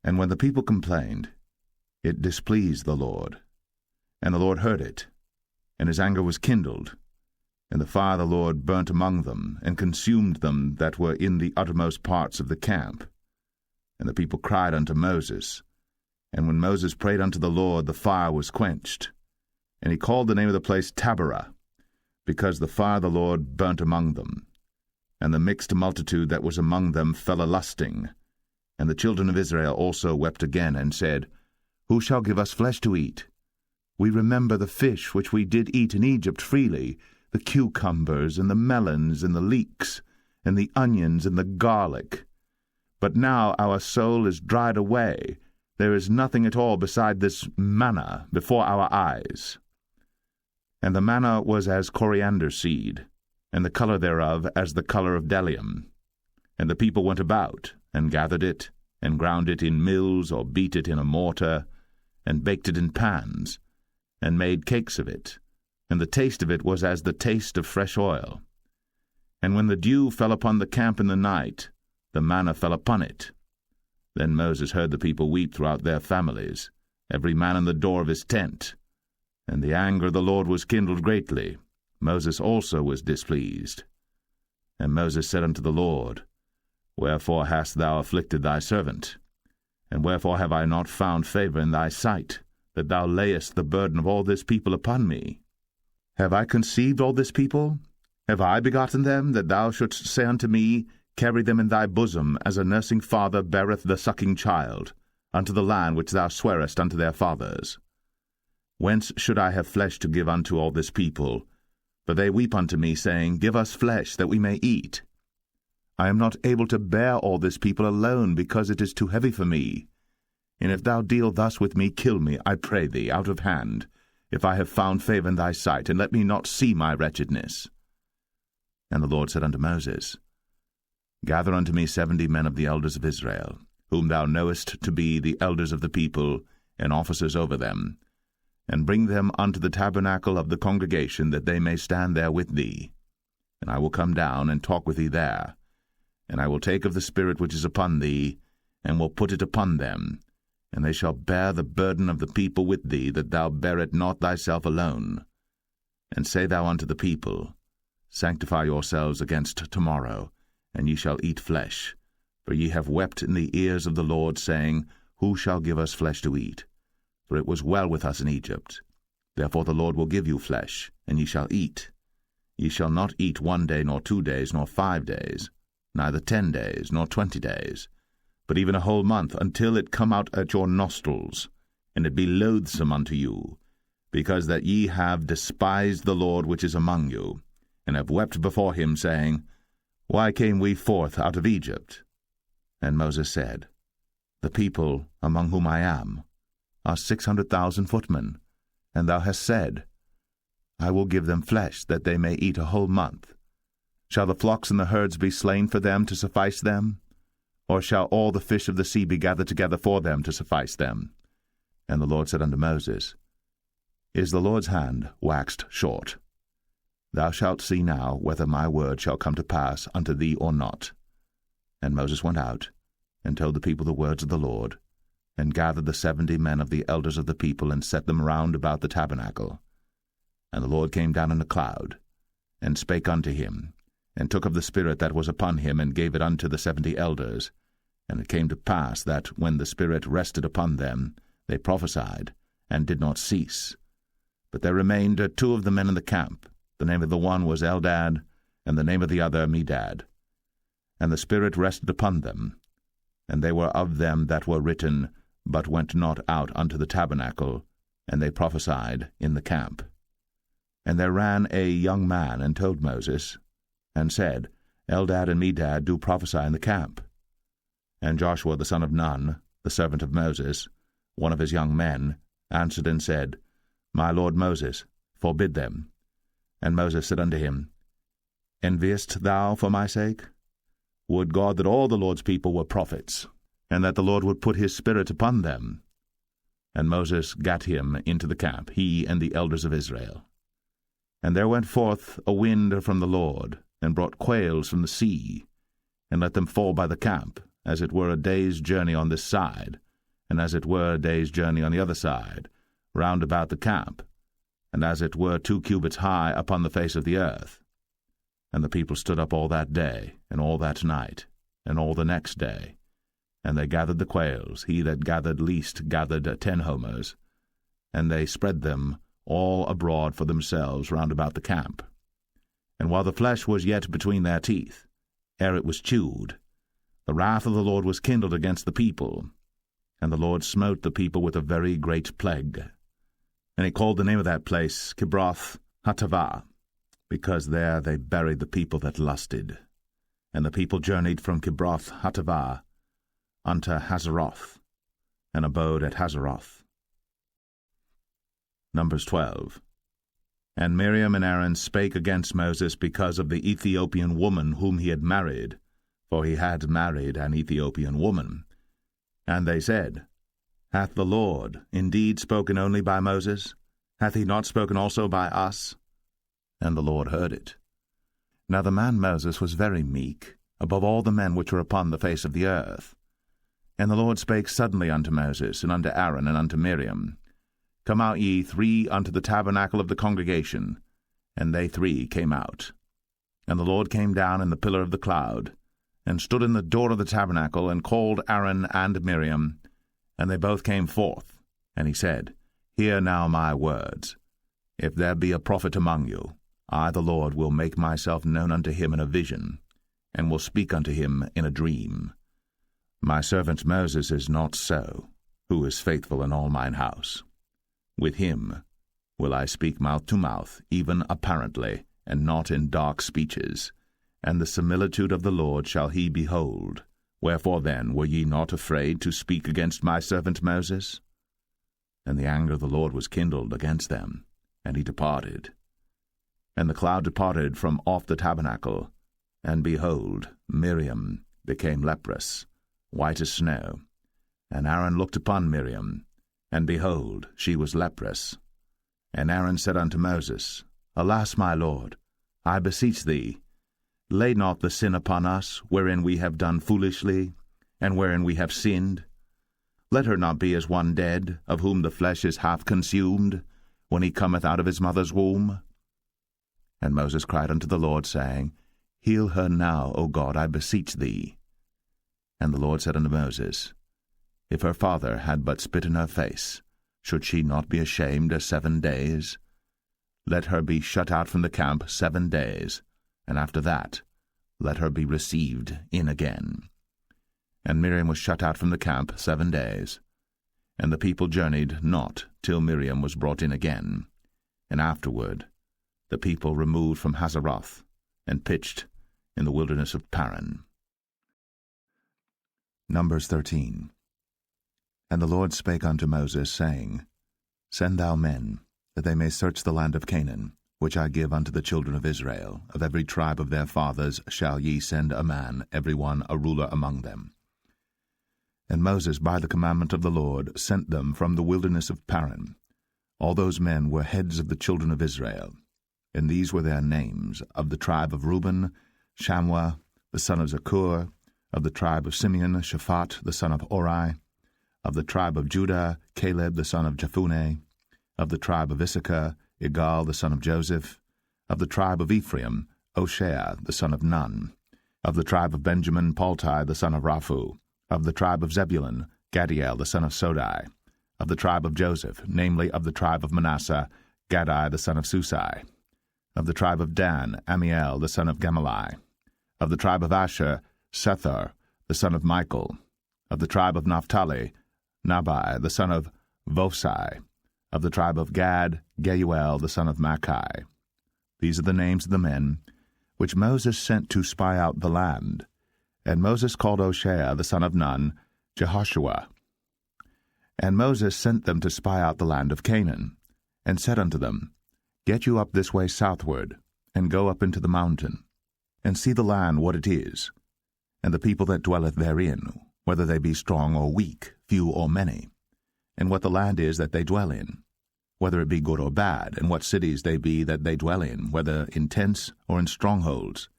And when the people complained, it displeased the Lord. And the Lord heard it, and his anger was kindled. And the fire of the Lord burnt among them, and consumed them that were in the uttermost parts of the camp. And the people cried unto Moses. And when Moses prayed unto the Lord, the fire was quenched. And he called the name of the place Taberah, because the fire of the Lord burnt among them. And the mixed multitude that was among them fell a-lusting. And the children of Israel also wept again, and said, Who shall give us flesh to eat? We remember the fish which we did eat in Egypt freely, the cucumbers, and the melons, and the leeks, and the onions, and the garlic. But now our soul is dried away. There is nothing at all beside this manna before our eyes. And the manna was as coriander seed, and the color thereof as the color of bdellium. And the people went about, and gathered it, and ground it in mills, or beat it in a mortar, and baked it in pans, and made cakes of it. And the taste of it was as the taste of fresh oil. And when the dew fell upon the camp in the night, the manna fell upon it. Then Moses heard the people weep throughout their families, every man in the door of his tent. And the anger of the Lord was kindled greatly. Moses also was displeased. And Moses said unto the Lord, Wherefore hast thou afflicted thy servant? And wherefore have I not found favor in thy sight, that thou layest the burden of all this people upon me? Have I conceived all this people? Have I begotten them, that thou shouldst say unto me, Carry them in thy bosom, as a nursing father beareth the sucking child, unto the land which thou swarest unto their fathers? Whence should I have flesh to give unto all this people? For they weep unto me, saying, Give us flesh, that we may eat. I am not able to bear all this people alone, because it is too heavy for me. And if thou deal thus with me, kill me, I pray thee, out of hand, if I have found favor in thy sight, and let me not see my wretchedness. And the Lord said unto Moses, Gather unto me 70 men of the elders of Israel, whom thou knowest to be the elders of the people, and officers over them, and bring them unto the tabernacle of the congregation, that they may stand there with thee. And I will come down and talk with thee there. And I will take of the Spirit which is upon thee, and will put it upon them, and they shall bear the burden of the people with thee, that thou bear it not thyself alone. And say thou unto the people, Sanctify yourselves against tomorrow, and ye shall eat flesh. For ye have wept in the ears of the Lord, saying, Who shall give us flesh to eat? For it was well with us in Egypt. Therefore the Lord will give you flesh, and ye shall eat. Ye shall not eat 1 day, nor 2 days, nor 5 days, neither 10 days, nor 20 days, but even a whole month, until it come out at your nostrils, and it be loathsome unto you, because that ye have despised the Lord which is among you, and have wept before him, saying, Why came we forth out of Egypt? And Moses said, The people, among whom I am, are 600,000 footmen, and thou hast said, I will give them flesh, that they may eat a whole month. Shall the flocks and the herds be slain for them to suffice them? Or shall all the fish of the sea be gathered together for them to suffice them? And the Lord said unto Moses, Is the Lord's hand waxed short? Thou shalt see now whether my word shall come to pass unto thee or not. And Moses went out, and told the people the words of the Lord, and gathered the 70 men of the elders of the people, and set them round about the tabernacle. And the Lord came down in a cloud, and spake unto him, and took of the Spirit that was upon him, and gave it unto the 70 elders. And it came to pass that, when the Spirit rested upon them, they prophesied, and did not cease. But there remained 2 of the men in the camp. The name of the one was Eldad, and the name of the other Medad. And the Spirit rested upon them, and they were of them that were written, but went not out unto the tabernacle, and they prophesied in the camp. And there ran a young man, and told Moses, and said, Eldad and Medad do prophesy in the camp. And Joshua the son of Nun, the servant of Moses, one of his young men, answered and said, My lord Moses, forbid them. And Moses said unto him, Enviest thou for my sake? Would God that all the Lord's people were prophets, and that the Lord would put his Spirit upon them. And Moses gat him into the camp, he and the elders of Israel. And there went forth a wind from the Lord, and brought quails from the sea, and let them fall by the camp, as it were a day's journey on this side, and as it were a day's journey on the other side, round about the camp, and as it were 2 cubits high upon the face of the earth. And the people stood up all that day, and all that night, and all the next day, and they gathered the quails. He that gathered least gathered 10 homers, and they spread them all abroad for themselves round about the camp. And while the flesh was yet between their teeth, ere it was chewed, the wrath of the Lord was kindled against the people, and the Lord smote the people with a very great plague. And he called the name of that place Kibroth Hattaavah, because there they buried the people that lusted. And the people journeyed from Kibroth Hattaavah unto Hazeroth, and abode at Hazeroth. Numbers 12. And Miriam and Aaron spake against Moses because of the Ethiopian woman whom he had married, for he had married an Ethiopian woman. And they said, Hath the Lord indeed spoken only by Moses? Hath he not spoken also by us? And the Lord heard it. Now the man Moses was very meek, above all the men which were upon the face of the earth. And the Lord spake suddenly unto Moses, and unto Aaron, and unto Miriam, Come out ye 3 unto the tabernacle of the congregation. And they 3 came out. And the Lord came down in the pillar of the cloud, and stood in the door of the tabernacle, and called Aaron and Miriam, and they both came forth. And he said, Hear now my words. If there be a prophet among you, I the Lord will make myself known unto him in a vision, and will speak unto him in a dream. My servant Moses is not so, who is faithful in all mine house. With him will I speak mouth to mouth, even apparently, and not in dark speeches. And the similitude of the Lord shall he behold. Wherefore then were ye not afraid to speak against my servant Moses? And the anger of the Lord was kindled against them, and he departed. And the cloud departed from off the tabernacle, and behold, Miriam became leprous, white as snow. And Aaron looked upon Miriam, and behold, she was leprous. And Aaron said unto Moses, Alas, my Lord, I beseech thee, lay not the sin upon us, wherein we have done foolishly, and wherein we have sinned. Let her not be as one dead, of whom the flesh is half consumed, when he cometh out of his mother's womb. And Moses cried unto the Lord, saying, Heal her now, O God, I beseech thee. And the Lord said unto Moses, If her father had but spit in her face, should she not be ashamed 7 days? Let her be shut out from the camp 7 days, and after that let her be received in again. And Miriam was shut out from the camp 7 days. And the people journeyed not till Miriam was brought in again. And afterward the people removed from Hazeroth, and pitched in the wilderness of Paran. Numbers 13. And the Lord spake unto Moses, saying, Send thou men, that they may search the land of Canaan, which I give unto the children of Israel. Of every tribe of their fathers shall ye send a man, every one a ruler among them. And Moses, by the commandment of the Lord, sent them from the wilderness of Paran. All those men were heads of the children of Israel. And these were their names: of the tribe of Reuben, Shammua the son of Zakur; of the tribe of Simeon, Shaphat the son of Hori; of the tribe of Judah, Caleb the son of Jephunneh; of the tribe of Issachar, Igal the son of Joseph; of the tribe of Ephraim, Hoshea the son of Nun; of the tribe of Benjamin, Paltai the son of Raphu; of the tribe of Zebulun, Gadiel the son of Sodai; of the tribe of Joseph, namely of the tribe of Manasseh, Gadai the son of Susai; of the tribe of Dan, Amiel the son of Gemalli; of the tribe of Asher, Sethar the son of Michael; of the tribe of Naphtali, Nabai the son of Vosai; of the tribe of Gad, Geuel the son of Machi. These are the names of the men which Moses sent to spy out the land. And Moses called Hoshea the son of Nun, Jehoshua. And Moses sent them to spy out the land of Canaan, and said unto them, Get you up this way southward, and go up into the mountain, and see the land what it is, and the people that dwelleth therein, whether they be strong or weak, few or many, and what the land is that they dwell in, whether it be good or bad, and what cities they be that they dwell in, whether in tents or in strongholds,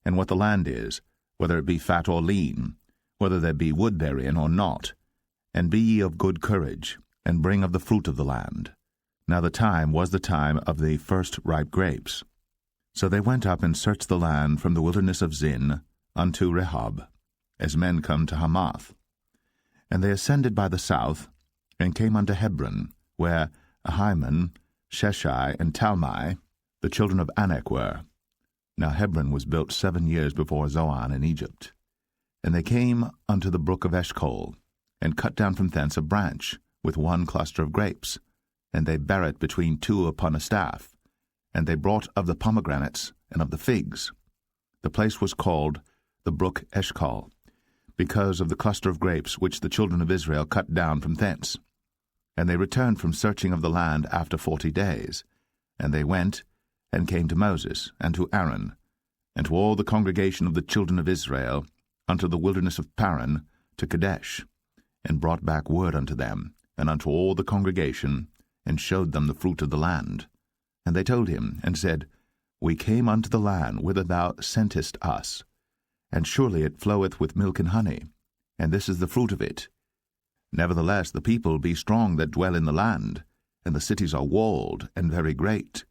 and what the land is, whether it be fat or lean, whether there be wood therein or not, And be ye of good courage, and bring of the fruit of the land. Now the time was the time of the first ripe grapes. So they went up and searched the land from the wilderness of Zin unto Rehob, as men come to Hamath. And they ascended by the south, and came unto Hebron, where Ahiman, Sheshai, and Talmai, the children of Anak, were. Now Hebron was built 7 years before Zoan in Egypt. And they came unto the brook of Eshcol, and cut down from thence a branch, with one cluster of grapes, and they bare it between two upon a staff, and they brought of the pomegranates and of the figs. The place was called the brook Eshcol, because of the cluster of grapes which the children of Israel cut down from thence. And they returned from searching of the land after 40 days. And they went, and came to Moses, and to Aaron, and to all the congregation of the children of Israel, unto the wilderness of Paran, to Kadesh, and brought back word unto them, and unto all the congregation, and showed them the fruit of the land. And they told him, and said, We came unto the land whither thou sentest us, and surely it floweth with milk and honey, and this is the fruit of it. Nevertheless the people be strong that dwell in the land, and the cities are walled and very great.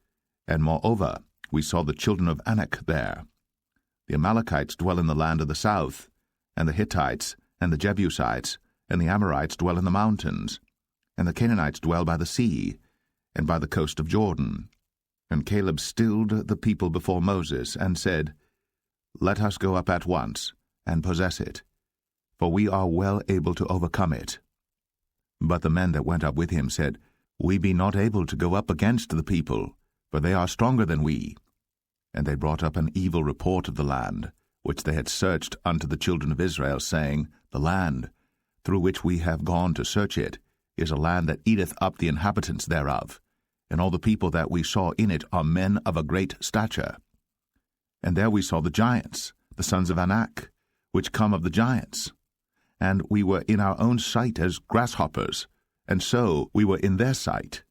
And moreover, we saw the children of Anak there. The Amalekites dwell in the land of the south, and the Hittites, and the Jebusites, and the Amorites dwell in the mountains, and the Canaanites dwell by the sea, and by the coast of Jordan. And Caleb stilled the people before Moses, and said, Let us go up at once, and possess it, for we are well able to overcome it. But the men that went up with him said, We be not able to go up against the people, for they are stronger than we. And they brought up an evil report of the land, which they had searched unto the children of Israel, saying, The land, through which we have gone to search it, is a land that eateth up the inhabitants thereof, and all the people that we saw in it are men of a great stature. And there we saw the giants, the sons of Anak, which come of the giants. And we were in our own sight as grasshoppers, and so we were in their sight.